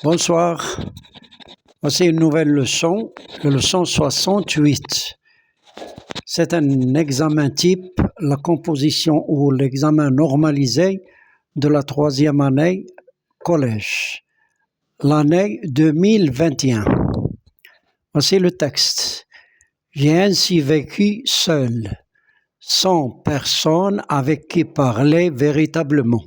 Bonsoir, voici une nouvelle leçon, la leçon 68. C'est un examen type, la composition ou l'examen normalisé de la 3e année collège, l'année 2021. Voici le texte. J'ai ainsi vécu seul, sans personne avec qui parler véritablement,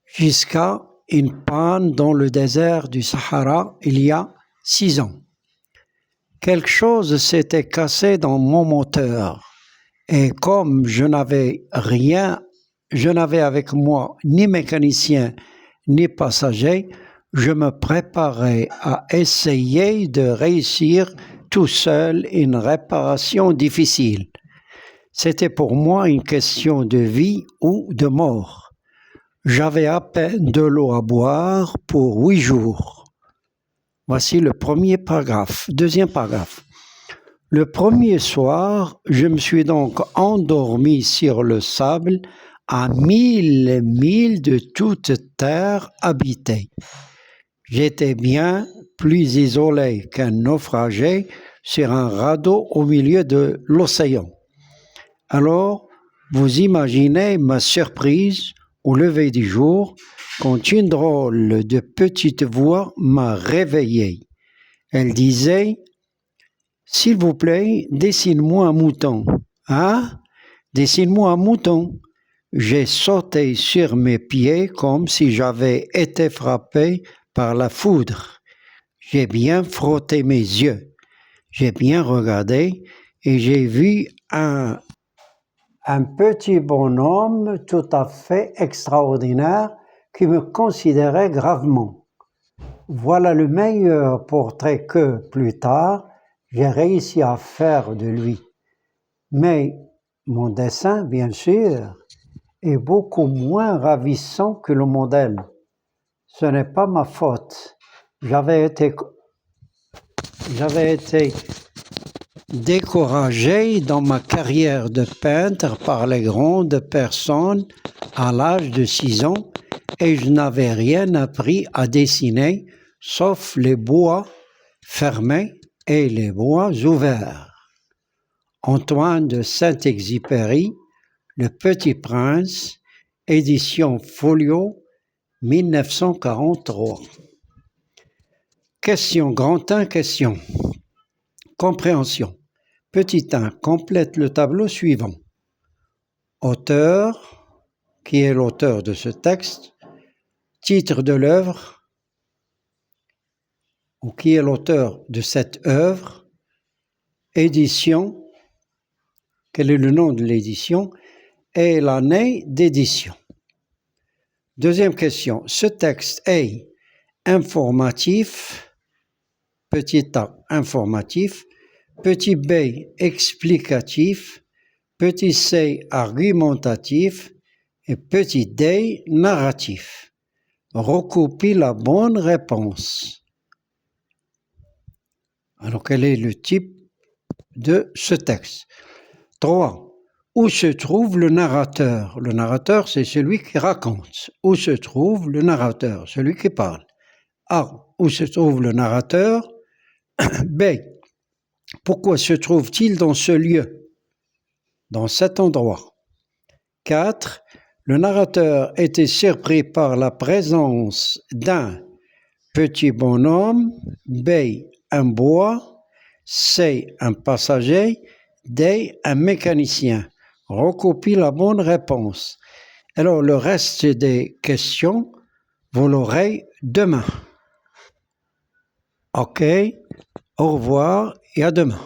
jusqu'à une panne dans le désert du Sahara il y a 6 ans. Quelque chose s'était cassé dans mon moteur et comme je n'avais avec moi ni mécanicien ni passager, je me préparais à essayer de réussir tout seul une réparation difficile. C'était pour moi une question de vie ou de mort. J'avais à peine de l'eau à boire pour 8 jours. Voici le premier paragraphe. Deuxième paragraphe. Le premier soir, je me suis donc endormi sur le sable à 1000 milles de toute terre habitée. J'étais bien plus isolé qu'un naufragé sur un radeau au milieu de l'océan. Alors, vous imaginez ma surprise au lever du jour, quand une drôle de petite voix m'a réveillé. Elle disait « S'il vous plaît, dessine-moi un mouton. »« Ah, dessine-moi un mouton. » J'ai sauté sur mes pieds comme si j'avais été frappé par la foudre. J'ai bien frotté mes yeux. J'ai bien regardé et j'ai vu un petit bonhomme tout à fait extraordinaire qui me considérait gravement. Voilà le meilleur portrait que, plus tard, j'ai réussi à faire de lui. Mais mon dessin, bien sûr, est beaucoup moins ravissant que le modèle. Ce n'est pas ma faute. J'avais été découragé dans ma carrière de peintre par les grandes personnes à l'âge de 6 ans et je n'avais rien appris à dessiner sauf les bois fermés et les bois ouverts. Antoine de Saint-Exupéry, Le Petit Prince, édition Folio, 1943. Question, grand 1, question. Compréhension. Petit 1, complète le tableau suivant. Auteur, qui est l'auteur de ce texte, titre de l'œuvre, ou qui est l'auteur de cette œuvre, édition, quel est le nom de l'édition, et l'année d'édition. Deuxième question, ce texte est informatif, petit a, informatif, petit b, explicatif, petit c, argumentatif et petit d, narratif. Recopie la bonne réponse. Alors, quel est le type de ce texte? 3. Où se trouve le narrateur? Le narrateur, c'est celui qui raconte. Où se trouve le narrateur? Celui qui parle. A. Où se trouve le narrateur? B. Pourquoi se trouve-t-il dans ce lieu? Dans cet endroit. 4. Le narrateur était surpris par la présence d'un petit bonhomme. B. Un bois. C. Un passager. D. Un mécanicien. Recopie la bonne réponse. Alors, le reste des questions, vous l'aurez demain. OK, au revoir et à demain.